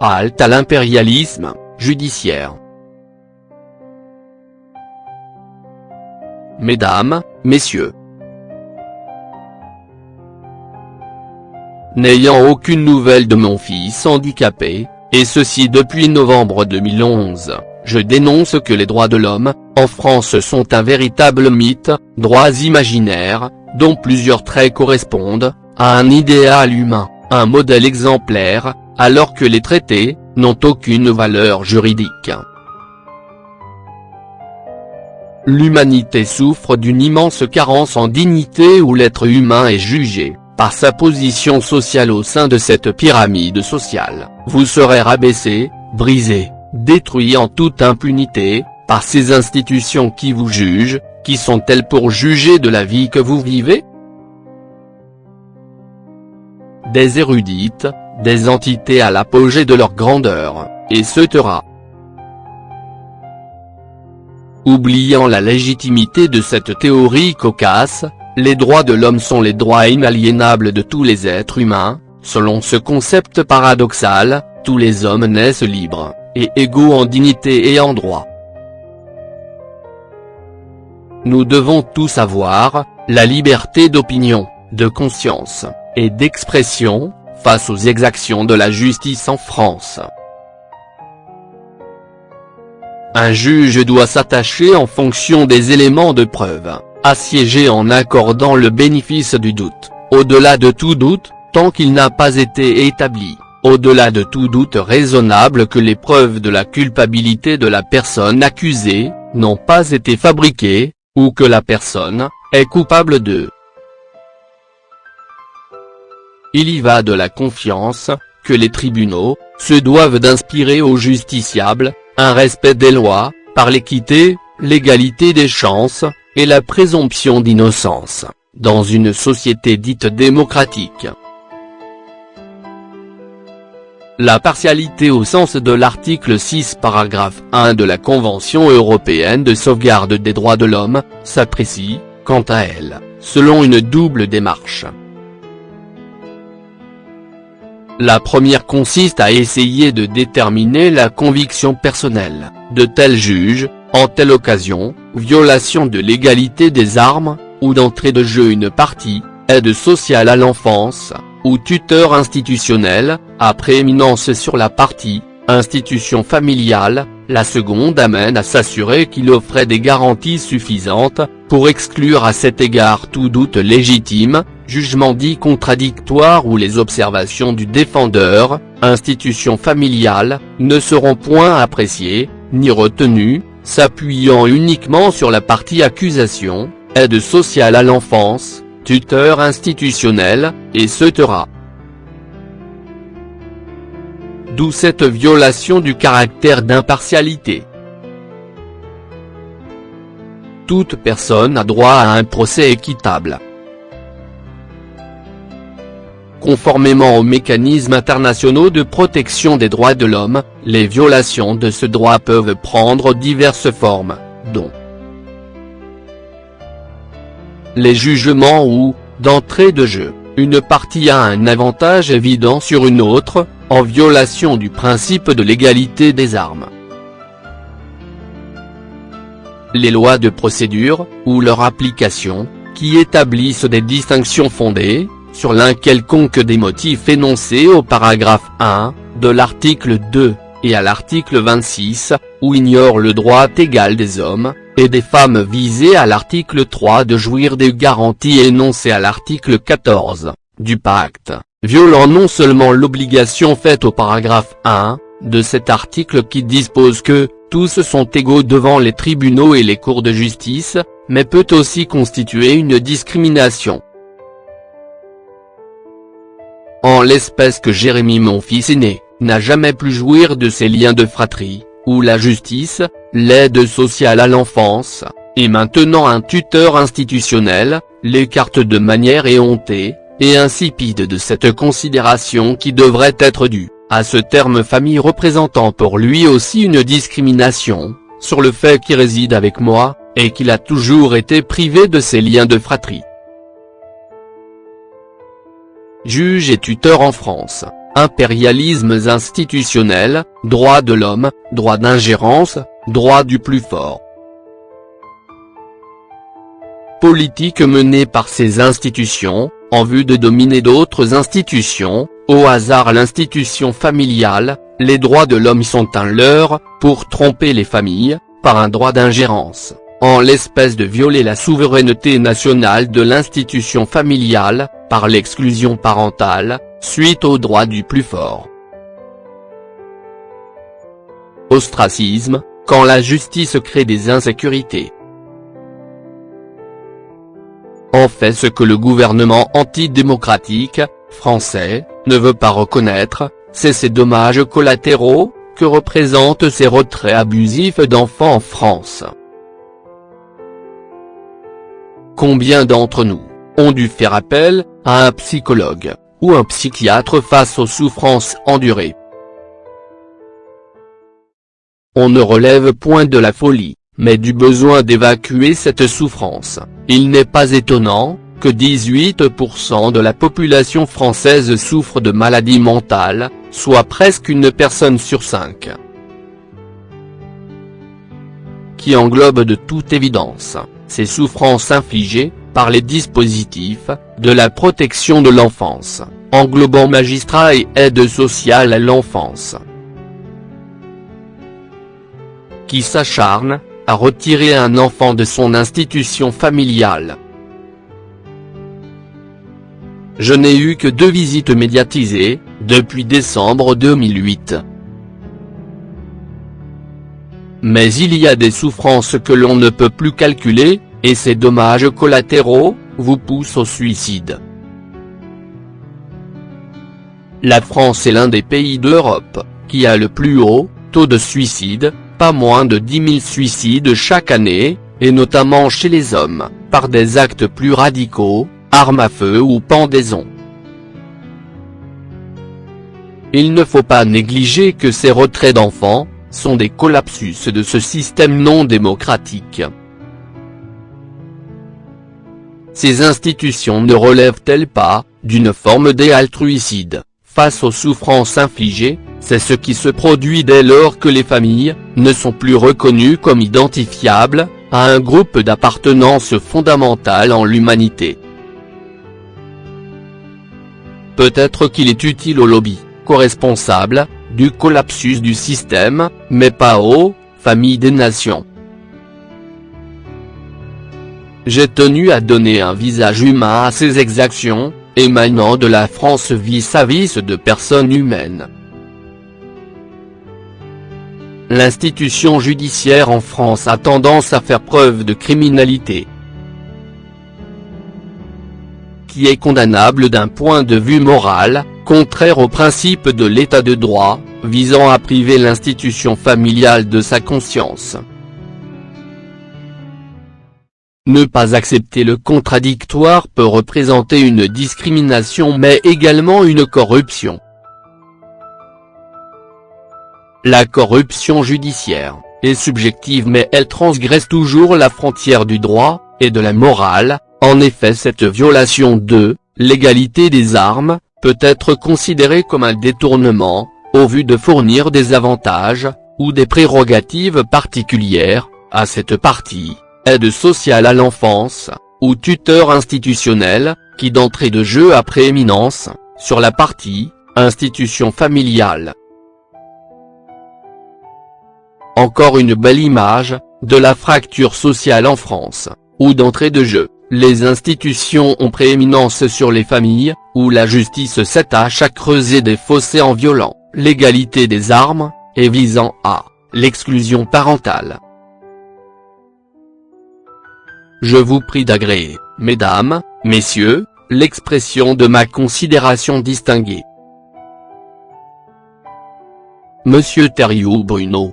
Halte à l'impérialisme judiciaire. Mesdames, Messieurs. N'ayant aucune nouvelle de mon fils handicapé, et ceci depuis novembre 2011, je dénonce que les droits de l'homme, en France sont un véritable mythe, droits imaginaires, dont plusieurs traits correspondent à un idéal humain, un modèle exemplaire, alors que les traités n'ont aucune valeur juridique. L'humanité souffre d'une immense carence en dignité où l'être humain est jugé, par sa position sociale au sein de cette pyramide sociale. Vous serez rabaissé, brisé, détruit en toute impunité, par ces institutions qui vous jugent. Qui sont-elles pour juger de la vie que vous vivez? Des érudites, des entités à l'apogée de leur grandeur, etc. Oubliant la légitimité de cette théorie cocasse, les droits de l'homme sont les droits inaliénables de tous les êtres humains. Selon ce concept paradoxal, tous les hommes naissent libres, et égaux en dignité et en droit. Nous devons tous avoir la liberté d'opinion, de conscience, et d'expression, face aux exactions de la justice en France. Un juge doit s'attacher en fonction des éléments de preuve, assiéger en accordant le bénéfice du doute, au-delà de tout doute, tant qu'il n'a pas été établi, au-delà de tout doute raisonnable que les preuves de la culpabilité de la personne accusée n'ont pas été fabriquées, ou que la personne est coupable de. Il y va de la confiance que les tribunaux se doivent d'inspirer aux justiciables, un respect des lois, par l'équité, l'égalité des chances, et la présomption d'innocence, dans une société dite démocratique. La partialité au sens de l'article 6 paragraphe 1 de la Convention européenne de sauvegarde des droits de l'homme, s'apprécie, quant à elle, selon une double démarche. La première consiste à essayer de déterminer la conviction personnelle de tel juge, en telle occasion, violation de l'égalité des armes, ou d'entrée de jeu une partie, aide sociale à l'enfance, ou tuteur institutionnel, à prééminence sur la partie, institution familiale. La seconde amène à s'assurer qu'il offrait des garanties suffisantes, pour exclure à cet égard tout doute légitime, jugement dit contradictoire ou les observations du défendeur, institution familiale, ne seront point appréciées, ni retenues, s'appuyant uniquement sur la partie accusation, aide sociale à l'enfance, tuteur institutionnel, etc. D'où cette violation du caractère d'impartialité. Toute personne a droit à un procès équitable. Conformément aux mécanismes internationaux de protection des droits de l'homme, les violations de ce droit peuvent prendre diverses formes, dont les jugements où, d'entrée de jeu, une partie a un avantage évident sur une autre, en violation du principe de l'égalité des armes. Les lois de procédure, ou leur application, qui établissent des distinctions fondées sur l'un quelconque des motifs énoncés au paragraphe 1, de l'article 2, et à l'article 26, ou ignorent le droit égal des hommes et des femmes visé à l'article 3 de jouir des garanties énoncées à l'article 14, du pacte, violant non seulement l'obligation faite au paragraphe 1, de cet article qui dispose que « tous sont égaux devant les tribunaux et les cours de justice », mais peut aussi constituer une discrimination. En l'espèce que Jérémy, mon fils aîné, n'a jamais pu jouir de ces liens de fratrie, où la justice, l'aide sociale à l'enfance, et maintenant un tuteur institutionnel, l'écarte de manière éhontée et insipide de cette considération qui devrait être due à ce terme famille représentant pour lui aussi une discrimination, sur le fait qu'il réside avec moi, et qu'il a toujours été privé de ces liens de fratrie. Juge et tuteur en France, impérialismes institutionnels, droits de l'homme, droit d'ingérence, droit du plus fort. Politique menée par ces institutions, en vue de dominer d'autres institutions, au hasard l'institution familiale, les droits de l'homme sont un leurre, pour tromper les familles, par un droit d'ingérence, en l'espèce de violer la souveraineté nationale de l'institution familiale, par l'exclusion parentale, suite au droit du plus fort. Ostracisme, quand la justice crée des insécurités. En fait, ce que le gouvernement antidémocratique, français, ne veut pas reconnaître, c'est ces dommages collatéraux, que représentent ces retraits abusifs d'enfants en France. Combien d'entre nous ont dû faire appel à un psychologue, ou un psychiatre face aux souffrances endurées? On ne relève point de la folie, mais du besoin d'évacuer cette souffrance. Il n'est pas étonnant que 18% de la population française souffre de maladies mentales, soit presque une personne sur 5. Qui englobe de toute évidence, ces souffrances infligées, par les dispositifs, de la protection de l'enfance, englobant magistrats et aide sociale à l'enfance. Qui s'acharne, à retirer un enfant de son institution familiale. Je n'ai eu que 2 visites médiatisées, depuis décembre 2008. Mais il y a des souffrances que l'on ne peut plus calculer, et ces dommages collatéraux, vous poussent au suicide. La France est l'un des pays d'Europe, qui a le plus haut taux de suicide, pas moins de 10 000 suicides chaque année, et notamment chez les hommes, par des actes plus radicaux, armes à feu ou pendaison. Il ne faut pas négliger que ces retraits d'enfants, sont des collapsus de ce système non démocratique. Ces institutions ne relèvent-elles pas, d'une forme d'altruicide, face aux souffrances infligées? C'est ce qui se produit dès lors que les familles, ne sont plus reconnues comme identifiables, à un groupe d'appartenance fondamental en l'humanité. Peut-être qu'il est utile aux lobbies, co-responsables, du collapsus du système, mais pas aux familles des nations. J'ai tenu à donner un visage humain à ces exactions, émanant de la France vis-à-vis de personnes humaines. L'institution judiciaire en France a tendance à faire preuve de criminalité, qui est condamnable d'un point de vue moral, contraire au principe de l'état de droit, visant à priver l'institution familiale de sa conscience. Ne pas accepter le contradictoire peut représenter une discrimination mais également une corruption. La corruption judiciaire est subjective mais elle transgresse toujours la frontière du droit, et de la morale. En effet, cette violation de l'égalité des armes, peut être considérée comme un détournement, au vu de fournir des avantages, ou des prérogatives particulières, à cette partie, aide sociale à l'enfance, ou tuteur institutionnel, qui d'entrée de jeu a prééminence, sur la partie, institution familiale. Encore une belle image, de la fracture sociale en France, où d'entrée de jeu, les institutions ont prééminence sur les familles, où la justice s'attache à creuser des fossés en violant l'égalité des armes, et visant à l'exclusion parentale. Je vous prie d'agréer, mesdames, messieurs, l'expression de ma considération distinguée. Monsieur Thériault Bruno.